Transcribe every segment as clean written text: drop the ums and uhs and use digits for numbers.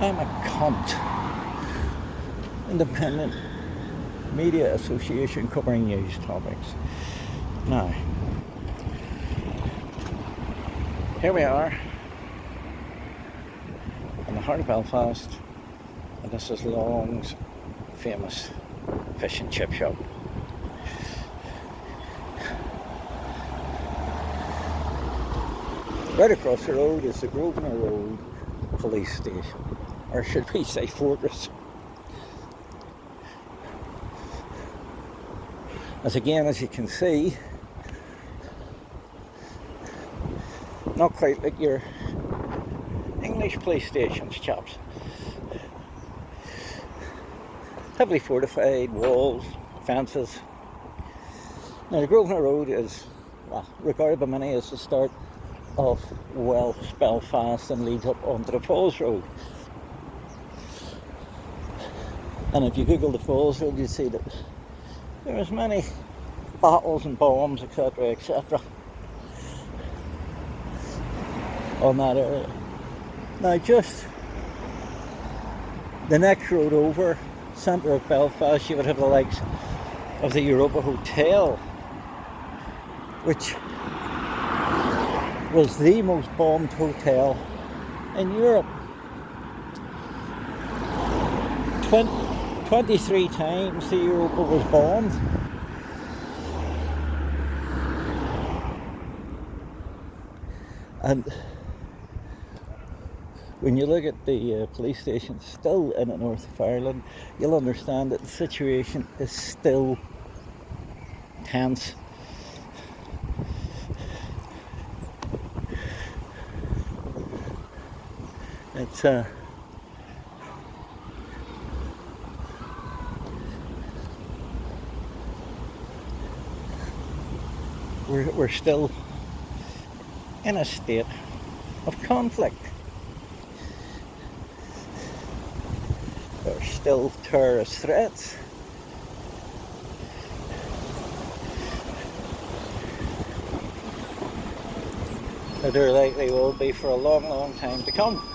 I'm a cunt. Independent Media Association covering news topics. Now, here we are in the heart of Belfast, and this is Long's famous fish and chip shop. Right across the road is the Grosvenor Road police station, or should we say fortress. As you can see, not quite like your English police stations, chaps. Heavily fortified walls, fences. Now the Grosvenor Road is, well, regarded by many as the start of Welsh Belfast and leads up onto the Falls Road. And if you Google the Falls Road, you see that there was many battles and bombs, etc., on that area. Now just the next road over, centre of Belfast, you would have the likes of the Europa Hotel, which was the most bombed hotel in Europe. 23 times the Europa was bombed. And when you look at the police station still in the north of Ireland, you'll understand that the situation is still tense. It's we're still in a state of conflict. There's still terrorist threats. That there likely will be for a long, long time to come.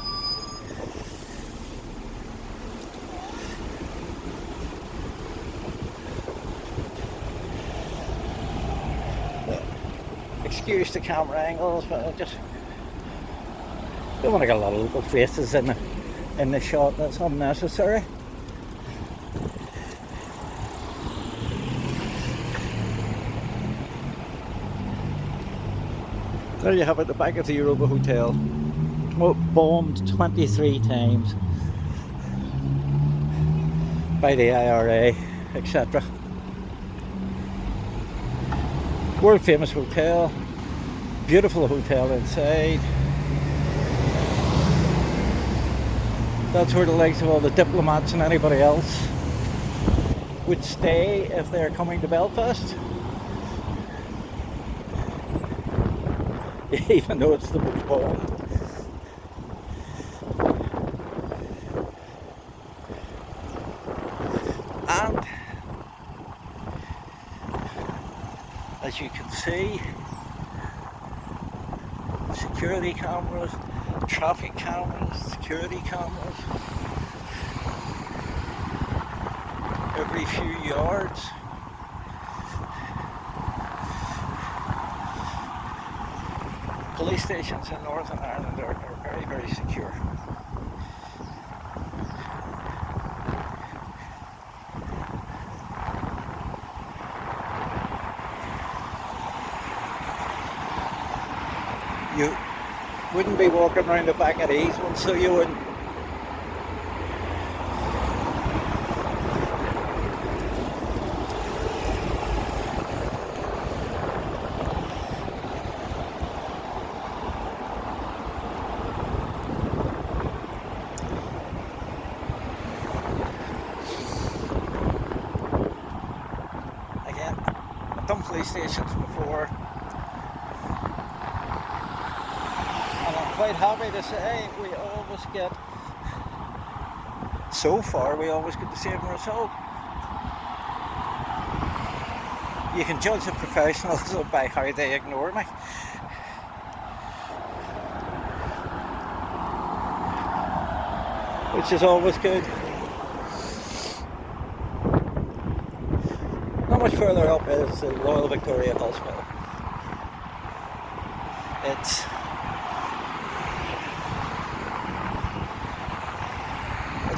Excuse the camera angles, but I just don't want to get a lot of local faces in the shot. That's unnecessary. There you have it, the back of the Europa Hotel, bombed 23 times by the IRA, etc. World famous hotel, beautiful hotel inside. That's where the likes of all the diplomats and anybody else would stay if they're coming to Belfast. Even though it's the most bombed. And as you can see, security cameras, traffic cameras, security cameras every few yards. Police stations in Northern Ireland are very, very secure. You wouldn't be walking around the back of these ones, so you wouldn't. Again, I've done police stations before. Quite happy to say we always get, so far we always get the same result. You can judge the professionals by how they ignore me. which is always good. Not much further up is the Royal Victoria Hospital. It's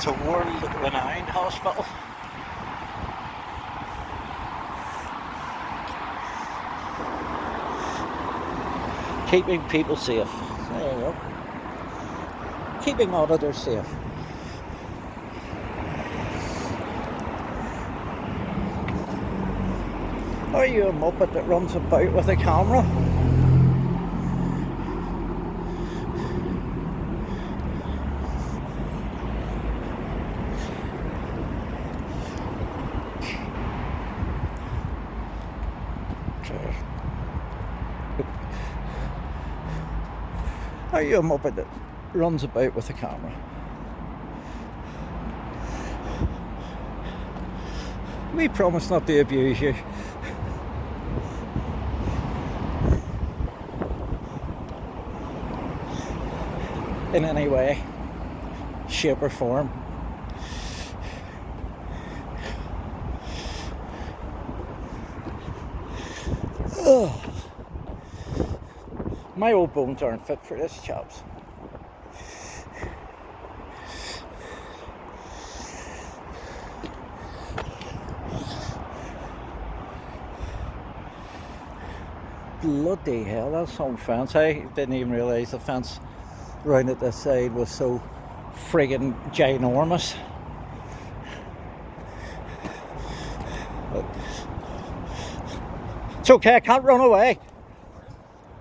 a world-renowned hospital. Keeping people safe. There you go. Keeping auditors safe. Are you a muppet that runs about with a camera? Are you a muppet that runs about with a camera? We promise not to abuse you. In any way, shape or form. Ugh. My old bones aren't fit for this, chaps. Bloody hell, that's some fence. I didn't even realise the fence round at this side was so friggin' ginormous. But it's okay, I can't run away.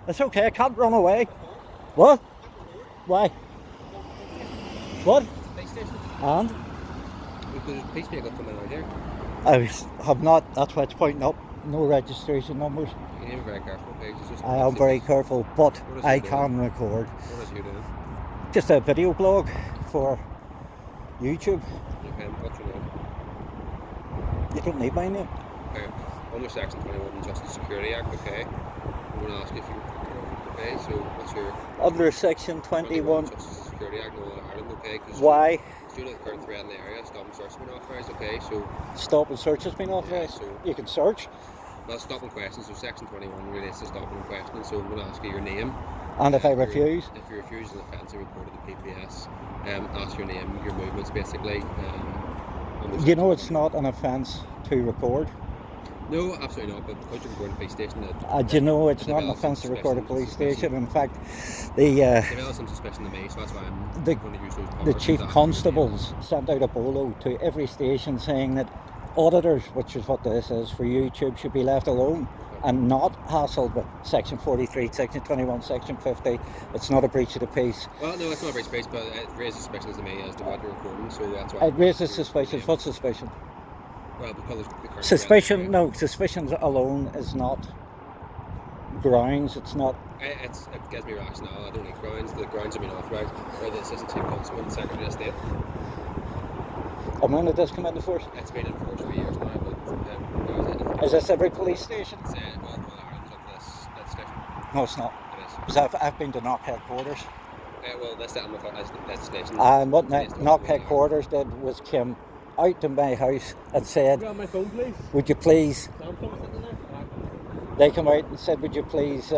It's okay, I can't run away. What? Why? What? And? There's a police vehicle coming out here. I have not, that's why it's pointing up. No registration numbers. You need to be very careful, okay? I am very careful, but I can record. What is you doing? Just a video blog for YouTube. Okay, what's your name? You don't need my name. Okay. Under Section 21 Justice Security Act, okay? I'm going to ask you if you're okay, so what's your... Under Section 21... Justice Security Act, Northern Ireland, okay? Why? Due to the current threat in the area, stop and search has been authorised, okay? So... Stop and search has been authorised? Yeah, so, you can search? Well, stop and question, so Section 21 relates to stopping and questioning, so I'm going to ask you your name. And if I refuse? If you refuse an offence, you report it to PPS. Ask your name, your movements, basically. You know it's not an offence to record? No, absolutely not, but because you're recording a police station... Do you know it's not an offence to record a police station? In fact, the... develop some suspicion to me, so that's why I'm going to use those powers. The chief constables sent out a bolo to every station saying that auditors, which is what this is for YouTube, should be left alone and not hassled with Section 43, Section 21, Section 50. It's not a breach of the peace. Well, no, it's not a breach of peace, but it raises suspicions to me as to what you're recording, so that's why... It raises suspicions. What suspicion? Well, because the current... Suspicion, no, suspicions alone is not grounds, it's not... It gives me rationale, I don't need grounds. The grounds have been authorised by the Assistant Chief Constable and Secretary of State. And when did this come into force? It's been in force for years now, but... Is this every police station? It's, well, Ireland's up this station. No, it's not. It is. Because I've been to Knock headquarters. Well, that's the station. And what Knock headquarters did was came out to my house and said, You got my phone, please? would you please... They come out and said, would you please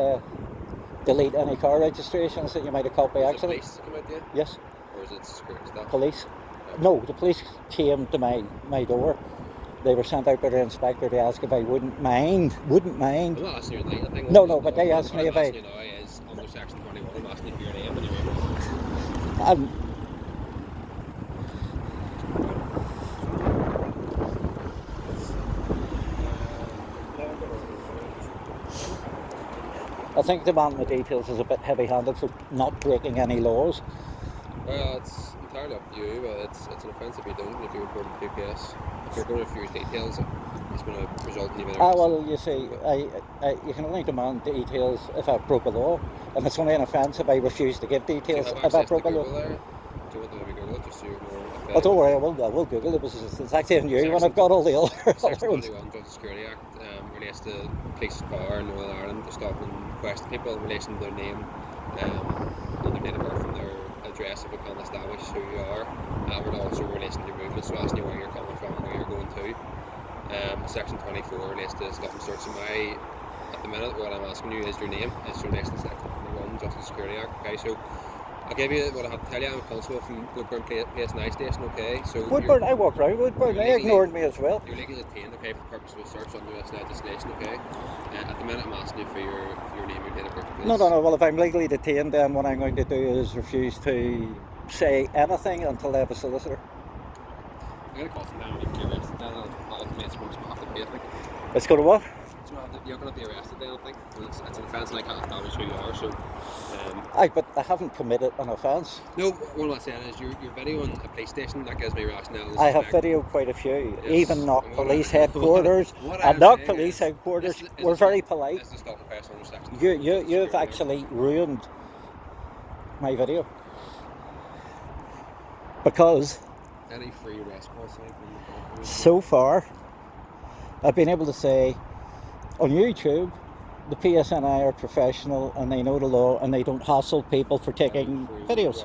delete any car registrations that you might have caught by accident? Police come out there? Yes. Or is it security staff? Police. No, the police came to my door. They were sent out by the inspector to ask if I wouldn't mind. I'm not asking you to delete. No, but they asked me if I... What I'm asking you now is, under Section 21, I'm asking you for your name and your name. I think demanding the details is a bit heavy-handed for not breaking any laws. Well, it's entirely up to you, but it's an offence if you don't, if you report it to PPS. If you're going to refuse details, it's going to result in you being arrested. Well, you see, you can only demand details if I've broke a law, and it's only an offence if I refuse to give details if I broke a law. Do you want to maybe Google it, just so you're more... Oh, don't worry, I will Google it, because it's actually new when I've got all the other Section ones. 21 Justice Security Act relates to police's power in Northern Ireland to stop and question people in relation to their name and their date of birth and their address if we can't establish who you are, and we're also relating to your movement, so asking you where you're coming from, where you're going to. Section 24 relates to stop and search. At the minute, what I'm asking you is your name. It's related to Section 21, Justice Security Act. Okay, so I'll give you what I have to tell you. I'm a constable from Woodburn Place Night Station. Okay, so Woodburn, I walked around Woodburn. They ignored me as well. You're legally detained, okay, for the purpose of a search under this legislation. Okay, at the minute, I'm asking you for your name, your date of birth, please. No. Well, if I'm legally detained, then what I'm going to do is refuse to say anything until I have a solicitor. I'm going to call them down when you get arrested. Then I'll make someone's have to pay. I think. Let's go to what? You're going to be arrested then, I think. It's an offence and I can't establish who you are, so... But I haven't committed an offence. No, what I'm saying is your video in a police station, that gives me rationale. I have videoed quite a few, Yes. even not police headquarters. Police headquarters. We're very polite. This is stop and press under section. You've actually ruined my video. Because Any free arrest call sign from the so far, I've been able to say on YouTube, the PSNI are professional and they know the law and they don't hassle people for taking videos.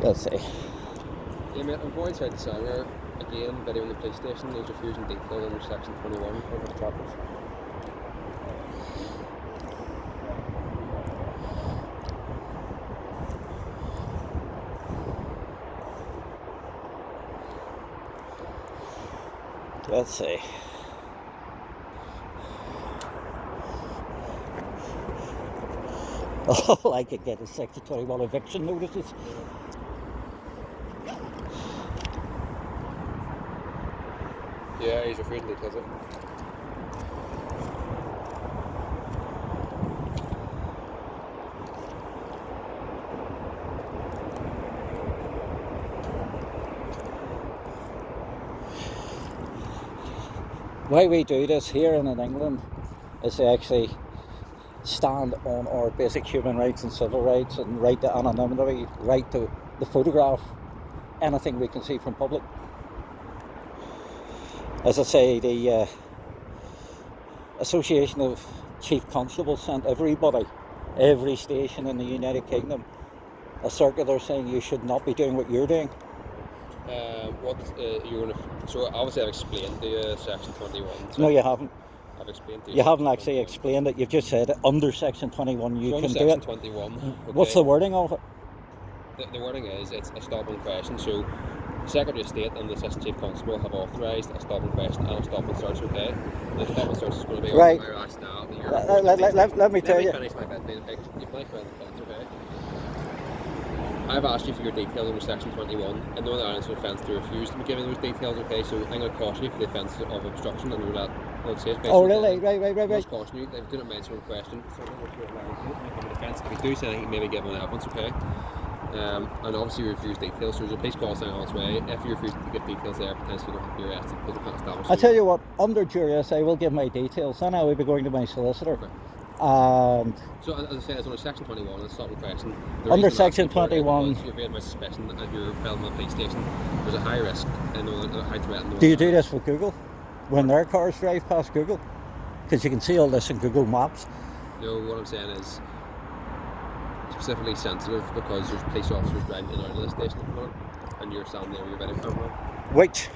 Let's see. Yeah, mate, I'm going inside the Sanger again, video in the police station. There's refusing detail under section 21 of the chapters. Let's see. All I could get is Section 21 eviction notices. Yeah, he's refusing details. Why we do this here in England is to actually stand on our basic human rights and civil rights and right to anonymity, right to the photograph anything we can see from public. As I say, the Association of Chief Constables sent everybody, every station in the United Kingdom, a circular saying you should not be doing what you're doing. So obviously I've explained the section 21. So no, you haven't. I've explained to you. You haven't actually explained it. You've just said it. Under section 21 you can do section it. 21. Okay. What's the wording of it? The wording is it's a stop and question. So Secretary of State and the Assistant Chief Constable have authorised a stop and question and a stop and search. Okay, the stop and search is going to be right. by rationale. Let me tell you. Finish my bit. You've my friend the fence, okay? I've asked you for your details under section 21 and Northern Ireland's offence to refuse to be given those details, okay? So I'm going to caution you for the offence of obstruction and that. Oh really? Right. I must caution you. They do not mention one question. So I'm going to defence. If you do say anything, maybe give them evidence, okay? And obviously you refuse details, so there's a police call sign on its way. If you refuse to give details there, potentially you don't have to be arrested because we can't establish. I tell you what, under duress I will give my details, then I will be going to my solicitor. Okay. And so as I said, it's under section 21, it's stop and question. Under section 21, you've made my suspicion that you're filming a police station. There's a high risk and a high threat. Do you do this with Google? When their cars drive past Google? Because you can see all this in Google Maps. No, what I'm saying is specifically sensitive because there's police officers driving in and out of the station at the moment and you're standing there with your video camera. Which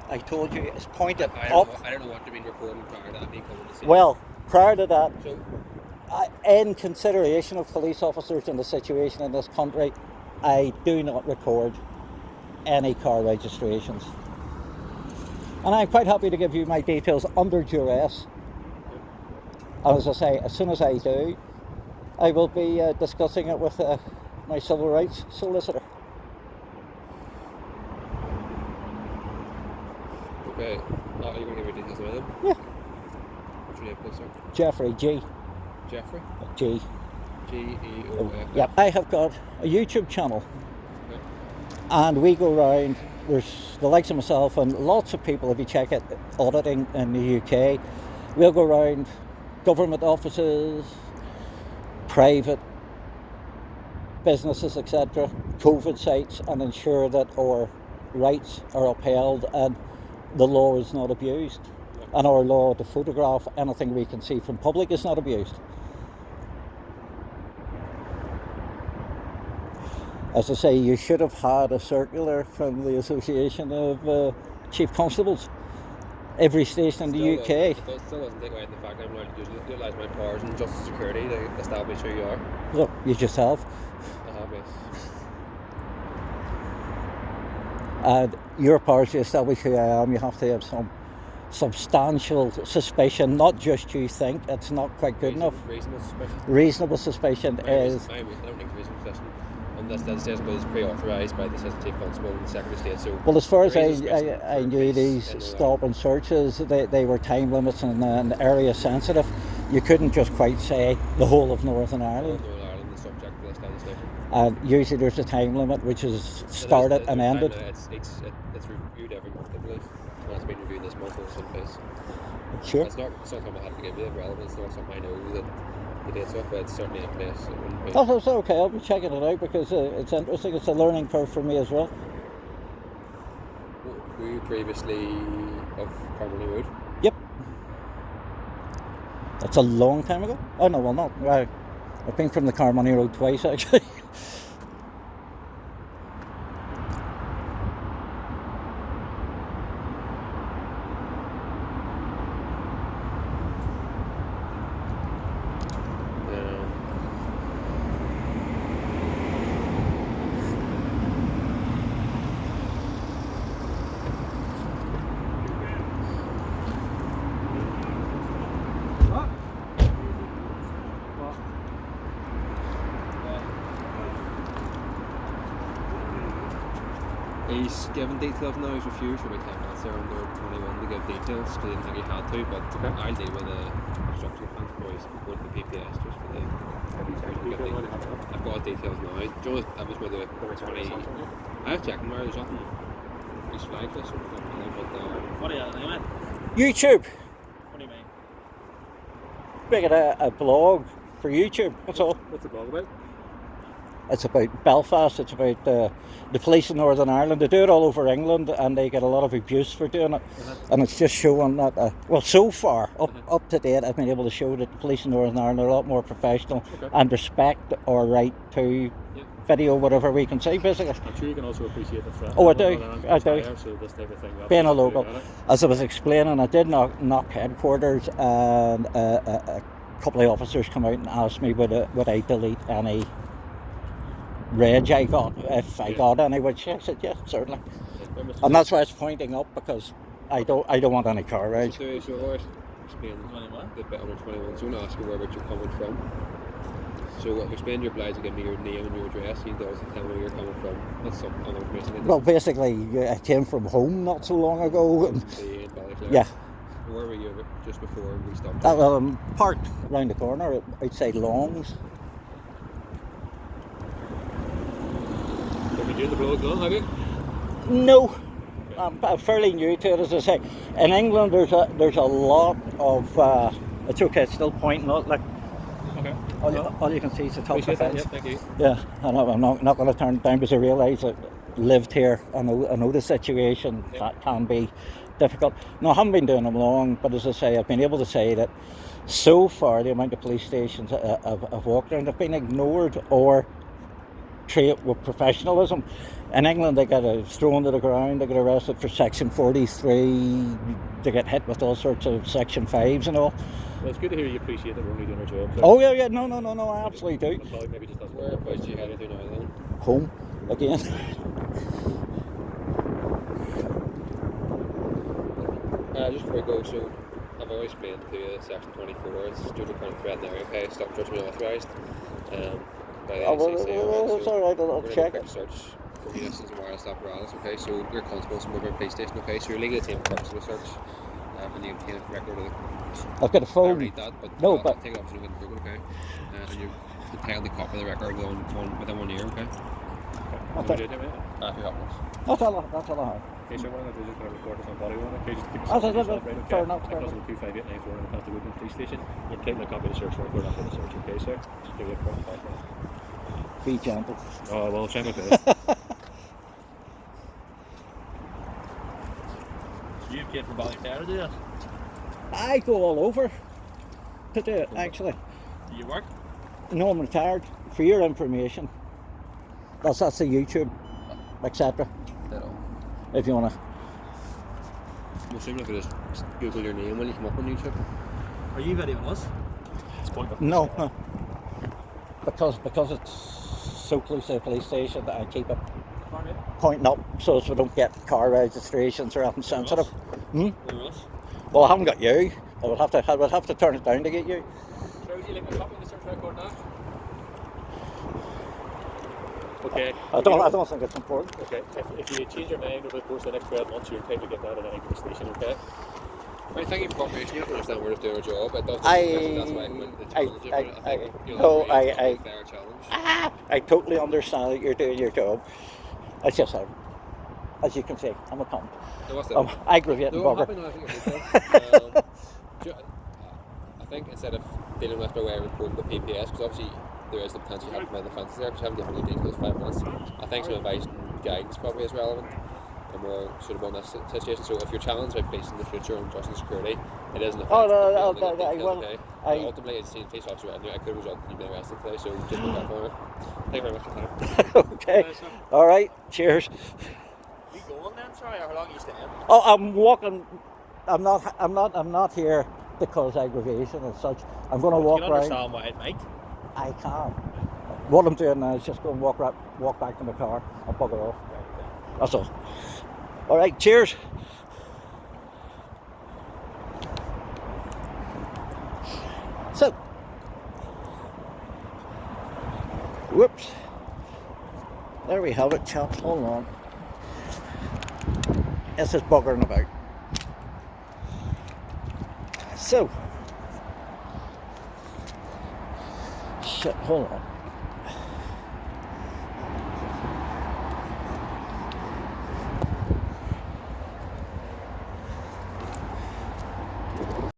I told you is pointed up. I don't know what you've been recording prior to that me coming to see. Well, prior to that, so, in consideration of police officers and the situation in this country, I do not record any car registrations. And I'm quite happy to give you my details under duress. And as I say, as soon as I do, I will be discussing it with my civil rights solicitor. okay. Are you going to give me details about them? Yeah. What's your name, please, sir? Jeffrey G. Jeffrey? G. G-E-O-F. Yep. I have got a YouTube channel. Okay. And we go around, there's the likes of myself and lots of people, if you check it, auditing in the UK. We'll go around government offices, private businesses, etc., COVID sites, and ensure that our rights are upheld and the law is not abused. And our law to photograph anything we can see from public is not abused. As I say, you should have had a circular from the Association of Chief Constables. Every station in the UK. It still doesn't take away the fact I'm allowed to utilise my powers in justice security to establish who you are. Look, you just have. I have, yes. And your powers to establish who I am, you have to have some substantial suspicion, not just you think. It's not quite good enough. Reasonable suspicion. Reasonable suspicion is... I don't think reasonable suspicion. Unless that says it was pre-authorised by the Assistant Chief Constable and the Secretary of State. So well, as far as I knew, these stop and searches, they were time limits and area sensitive. You couldn't just quite say the whole of Northern Ireland. Northern Ireland is subject to this legislation. And usually there's a time limit which is started and ended. It's reviewed every month, I believe. Well, it's been reviewed this month or someplace. Sure. It's not something I have to give you relevant. It's not something I know that the dates of, but it's certainly in place. That's okay. I'll be checking it out because it's interesting. It's a learning curve for me as well. Were you previously of Carmody Road? Yep. That's a long time ago. Oh no, well not. Right. I've been from the Carmody Road twice actually. He's given details now, he's refused for about 10 minutes there under 21 to give details because he didn't think he had to, but I'll deal with the obstruction offence boys before the PPS just for the I've got details now. John, that was with the 20. I have checked them there, there's nothing. He's flagged this or something, but What are you at anyway? YouTube. What do you mean? Making a blog for YouTube. That's all. What's the blog about? It's about Belfast, it's about the police in Northern Ireland. They do it all over England and they get a lot of abuse for doing it. And it's just showing that, well, so far, up to date, I've been able to show that the police in Northern Ireland are a lot more professional and respect our right to video, whatever we can say, basically. I'm sure you can also appreciate the threat. Oh, I do. So this type of thing, being a local. As I was explaining, I did knock headquarters and a couple of officers come out and asked me would I delete any reg I got, if I got any, which I said yes, certainly. And that's why it's pointing up, because I don't want any car reg. So explain the bit under 21, so I'm going to ask you where you're coming from. So explain your obliged to give me your name and your address. You also tell me where you're coming from. That's some other information. Well, basically, I came from home not so long ago. And yeah. Where were you just before we stopped? Well, I'm parked round the corner outside Long's. Have you doing the blog long, have you? No. I'm fairly new to it, as I say. In England, there's a lot of. It's okay. It's still pointing out like. Okay. All you can see is the top of the fence. Yeah, thank you. Yeah, and I'm not going to turn it down because I realise I lived here. I know the situation can be difficult. No, I haven't been doing them long, but as I say, I've been able to say that so far the amount of police stations I've walked around have been ignored or treated with professionalism. In England, they get thrown to the ground, they get arrested for Section 43, they get hit with all sorts of Section 5s and all. Well, it's good to hear you appreciate that we're only doing our job. Oh yeah, no, I absolutely do. Maybe just doesn't Where about you headed to now then? Home again. Just before we go, so I've always explained to you Section 24, it's due to current threat in the area, okay? Stop judgment authorised by the NCC. It's alright, I'll check it. Search for munitions and wireless apparatus, okay? So you're constable from over police station, okay? So you're legally detained for purpose of a search and you obtain a record of the. I've got a phone. I don't need that, but no, I'll but take it up so you can Google, okay? And you're entitled to copy the record within 1 year, okay? That's if you have one. That's all I have. Okay, so what I'm going to do is just going to record this on body one. Okay, just keep That's yourself it, right, okay? fair enough. I cross 25894 and pass the Woodland Police Station. You're taking a copy of the search warrant, we're not going to search, okay, sir? Just give you a quick background. Be gentle. Oh, well, check my face. You came from Ballyclare to do this? I go all over to do it, actually. Do you work? No, I'm retired. For your information, That's the YouTube, etc. Dead on. If you want to. I'm assuming if you just Google your name, will you come up on YouTube? Are you videoing us? It's pointless. No, because it's so close to the police station that I keep it pointing up so as we don't get car registrations or anything sensitive. Where else? Well, I haven't got you. I would have to turn it down to get you. Sure, would you like a copy of the search record now? Okay. I don't think it's important. Okay. If you change your mind over the course of the next 12 months, you're entitled to get that at any police station, okay? Right, thank you for cooperation. You have to understand we're just doing our job. It doesn't that's why I fair challenge. I totally understand that you're doing your job. It's just as you can see, I'm a cunt. No, what's that? I'm aggravating No, I'm bugger. happy now. I think I think instead of dealing with my way of reporting the PPS, because obviously there is the potential to have criminal offences there, because I haven't given you details 5 minutes. I think some advice and guidance probably is relevant and more suitable in this situation. So if you're challenged by police in the future on trust and security, it is an offence. Ultimately, it's seen police officer and I could result in you being arrested today. So just look out for it. Thank you very much for your time. Okay. All right. Cheers. You going then? Sorry, how long are you staying? Oh, I'm walking. I'm not here to cause aggravation and such. I'm going to walk You can around. understand why it might. I can't. What I'm doing now is just go and walk back to my car and bugger off. That's all. All right. Cheers. So, whoops. There we have it, chaps. Hold on. This is buggering about. So, shit, hold on.